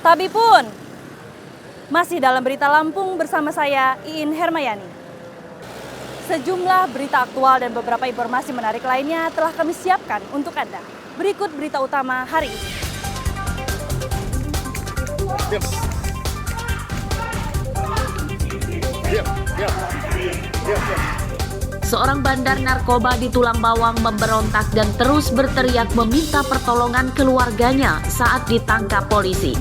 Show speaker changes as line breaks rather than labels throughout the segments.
Tapi pun masih dalam berita Lampung bersama saya Iin Hermayani. Sejumlah berita aktual dan beberapa informasi menarik lainnya telah kami siapkan untuk Anda. Berikut berita utama hari ini.
Seorang bandar narkoba di Tulang Bawang memberontak dan terus berteriak meminta pertolongan keluarganya saat ditangkap polisi.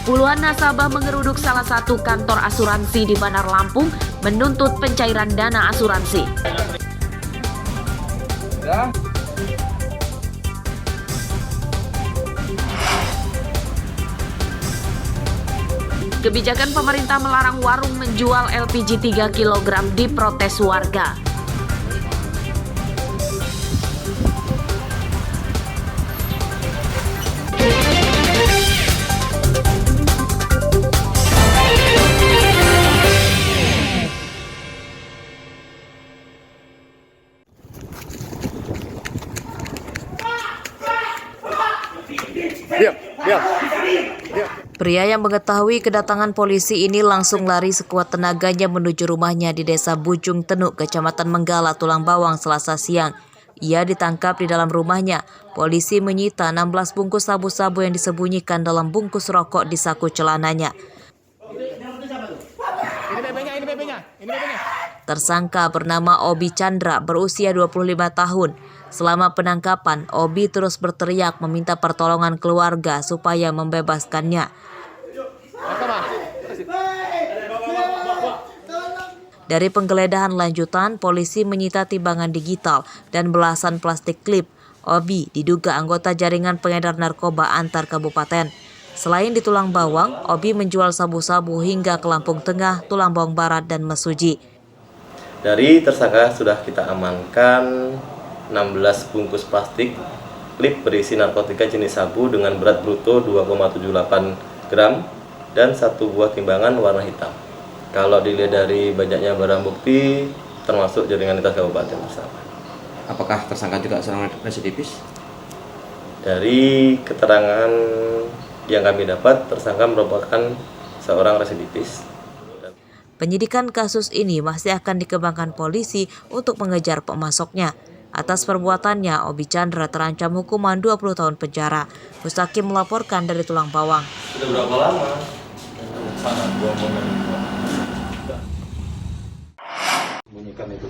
Puluhan nasabah mengeruduk salah satu kantor asuransi di Bandar Lampung menuntut pencairan dana asuransi. Kebijakan pemerintah melarang warung menjual LPG 3 kg diprotes warga. Pria yang mengetahui kedatangan polisi ini langsung lari sekuat tenaganya menuju rumahnya di Desa Bujung Tenuk, Kecamatan Menggala, Tulang Bawang, Selasa siang. Ia ditangkap di dalam rumahnya. Polisi menyita 16 bungkus sabu-sabu yang disembunyikan dalam bungkus rokok di saku celananya. Tersangka bernama Obi Chandra berusia 25 tahun. Selama penangkapan, Obi terus berteriak meminta pertolongan keluarga supaya membebaskannya. Dari penggeledahan lanjutan, polisi menyita timbangan digital dan belasan plastik klip. Obi diduga anggota jaringan pengedar narkoba antar kabupaten. Selain di Tulang Bawang, Obi menjual sabu-sabu hingga ke Lampung Tengah, Tulang Bawang Barat, dan Mesuji.
Dari tersangka sudah kita amankan 16 bungkus plastik klip berisi narkotika jenis sabu dengan berat bruto 2,78 gram dan satu buah timbangan warna hitam. Kalau dilihat dari banyaknya barang bukti, termasuk jaringan lintas kabupaten bersama.
Apakah tersangka juga seorang residivis?
Dari keterangan yang kami dapat, tersangka merupakan seorang residivis.
Penyidikan kasus ini masih akan dikembangkan polisi untuk mengejar pemasoknya. Atas perbuatannya, Obi Chandra terancam hukuman 20 tahun penjara. Mustaqim melaporkan dari Tulang Bawang.
Sudah berapa lama? Sana, bunyikan itu.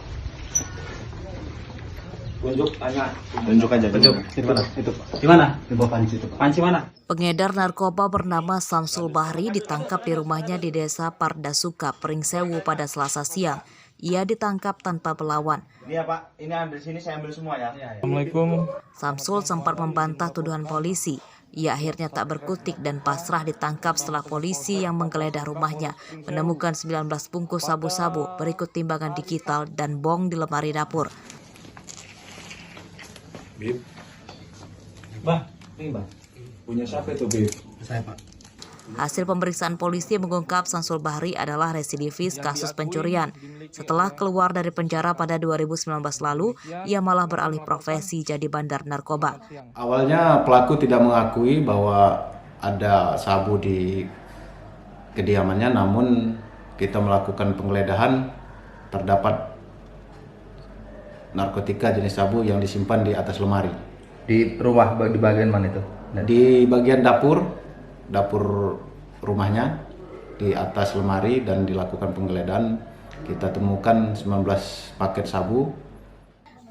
Unjuk tanya.
Tunjuk aja.
Tunjuk. Di mana? Itu, Pak. Di mana? Di bawah panci itu, Pak. Panci mana?
Pengedar narkoba bernama Samsul Bahri ditangkap di rumahnya di Desa Pardasuka, Pringsewu pada Selasa siang. Ia ditangkap tanpa melawan.
Ini ya, Pak. Ini ambil sini, saya ambil semua ya.
Assalamualaikum.
Samsul sempat membantah tuduhan polisi. Ia akhirnya tak berkutik dan pasrah ditangkap setelah polisi yang menggeledah rumahnya menemukan 19 bungkus sabu-sabu berikut timbangan digital dan bong di lemari dapur.
Bib. Bah, ini Bang. Punya siapa itu, Bib?
Saya, Pak.
Hasil pemeriksaan polisi mengungkap Samsul Bahri adalah residivis kasus pencurian. Setelah keluar dari penjara pada 2019 lalu, ia malah beralih profesi jadi bandar narkoba.
Awalnya pelaku tidak mengakui bahwa ada sabu di kediamannya, namun kita melakukan penggeledahan terdapat narkotika jenis sabu yang disimpan di atas lemari.
Di rumah di bagian mana itu?
Di bagian dapur rumahnya, di atas lemari, dan dilakukan penggeledahan kita temukan 19 paket sabu.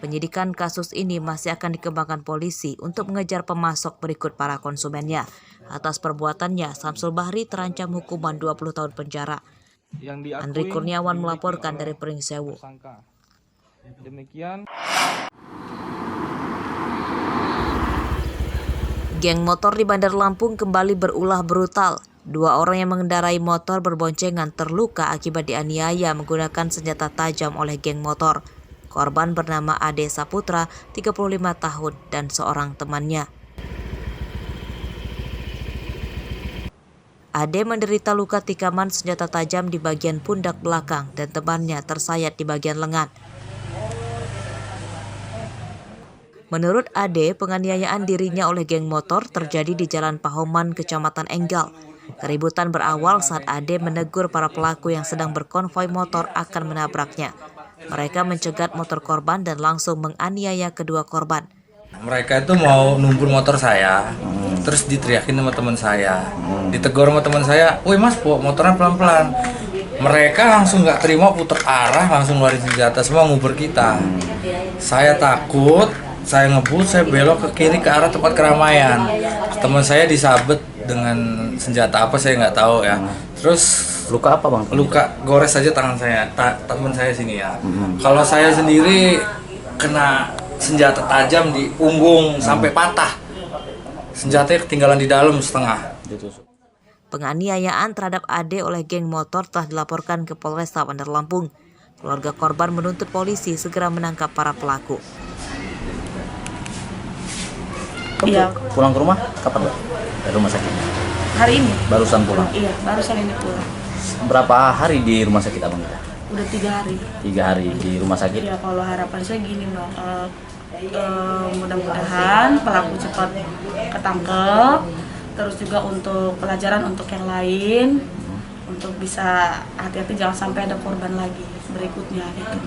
Penyidikan kasus ini masih akan dikembangkan polisi untuk mengejar pemasok berikut para konsumennya. Atas perbuatannya, Samsul Bahri terancam hukuman 20 tahun penjara. Andri Kurniawan melaporkan dari Pringsewu.
Demikian.
Geng motor di Bandar Lampung kembali berulah brutal. 2 orang yang mengendarai motor berboncengan terluka akibat dianiaya menggunakan senjata tajam oleh geng motor. Korban bernama Ade Saputra, 35 tahun, dan seorang temannya. Ade menderita luka tikaman senjata tajam di bagian pundak belakang dan temannya tersayat di bagian lengan. Menurut Ade, penganiayaan dirinya oleh geng motor terjadi di Jalan Pahoman, Kecamatan Enggal. Keributan berawal saat Ade menegur para pelaku yang sedang berkonvoi motor akan menabraknya. Mereka mencegat motor korban dan langsung menganiaya kedua korban.
Mereka itu mau numpur motor saya, terus diteriakin sama teman saya, ditegur sama teman saya, "Woi mas, motornya pelan-pelan." Mereka langsung nggak terima, putar arah, langsung ngeluarin senjata, semua ngubur kita. Saya takut, saya ngebut, saya belok ke kiri ke arah tempat keramaian. Teman saya disabet dengan senjata apa saya nggak tahu ya. Terus
luka apa bang?
luka gores saja tangan saya, teman saya sini ya. Kalau saya sendiri kena senjata tajam di punggung sampai patah. Senjatanya ketinggalan di dalam setengah.
Penganiayaan terhadap Ade oleh geng motor telah dilaporkan ke Polresta Bandar Lampung. Keluarga korban menuntut polisi segera menangkap para pelaku.
Iya. Pulang ke rumah kapan Mbak? Dari rumah sakit?
Hari ini?
Barusan pulang?
Iya, barusan ini pulang.
Berapa hari di rumah sakit abang?
Udah 3 hari.
3 hari di rumah sakit?
Ya kalau harapan saya gini bang, mudah-mudahan pelaku cepat ketangkep. Terus juga untuk pelajaran untuk yang lain, untuk bisa hati-hati jangan sampai ada korban lagi berikutnya. Gitu.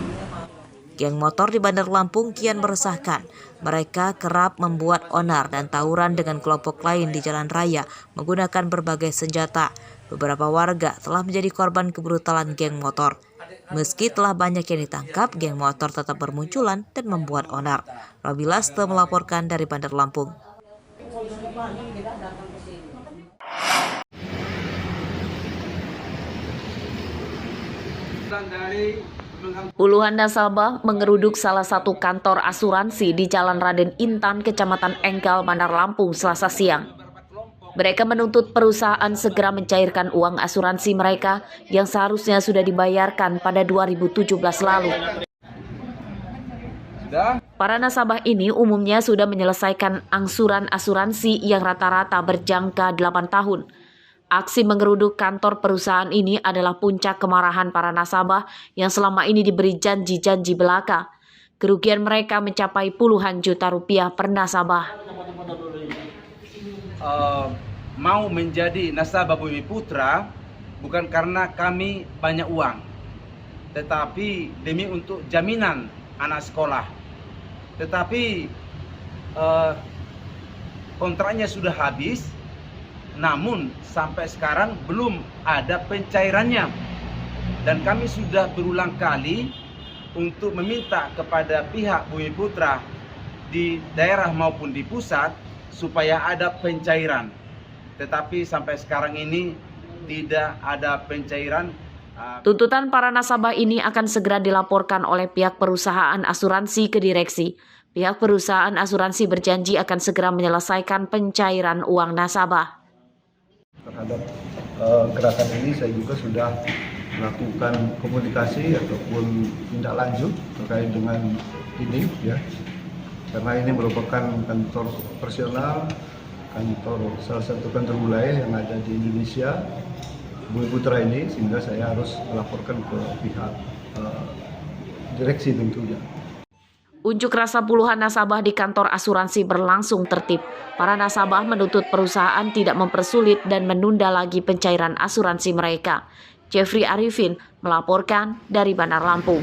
Geng motor di Bandar Lampung kian meresahkan. Mereka kerap membuat onar dan tawuran dengan kelompok lain di jalan raya menggunakan berbagai senjata. Beberapa warga telah menjadi korban kebrutalan geng motor. Meski telah banyak yang ditangkap, geng motor tetap bermunculan dan membuat onar. Robi Laste melaporkan dari Bandar Lampung.
Puluhan nasabah mengeruduk salah satu kantor asuransi di Jalan Raden Intan, Kecamatan Enggal, Bandar Lampung, Selasa siang. Mereka menuntut perusahaan segera mencairkan uang asuransi mereka yang seharusnya sudah dibayarkan pada 2017 lalu. Para nasabah ini umumnya sudah menyelesaikan angsuran asuransi yang rata-rata berjangka 8 tahun. Aksi mengeruduk kantor perusahaan ini adalah puncak kemarahan para nasabah yang selama ini diberi janji-janji belaka. Kerugian mereka mencapai puluhan juta rupiah per nasabah.
Mau menjadi nasabah Bumi Putra bukan karena kami banyak uang, tetapi demi untuk jaminan anak sekolah. Tetapi kontraknya sudah habis, namun sampai sekarang belum ada pencairannya. Dan kami sudah berulang kali untuk meminta kepada pihak Bumi Putra di daerah maupun di pusat supaya ada pencairan. Tetapi sampai sekarang ini tidak ada pencairan.
Tuntutan para nasabah ini akan segera dilaporkan oleh pihak perusahaan asuransi ke direksi. Pihak perusahaan asuransi berjanji akan segera menyelesaikan pencairan uang nasabah.
Terhadap gerakan ini saya juga sudah melakukan komunikasi ataupun tindak lanjut terkait dengan ini ya. Karena ini merupakan kantor operasional, kantor salah satu kantor wilayah yang ada di Indonesia, Bumi Putra ini, sehingga saya harus melaporkan ke pihak direksi tentunya.
Unjuk rasa puluhan nasabah di kantor asuransi berlangsung tertib. Para nasabah menuntut perusahaan tidak mempersulit dan menunda lagi pencairan asuransi mereka. Jeffrey Arifin melaporkan dari Bandar Lampung.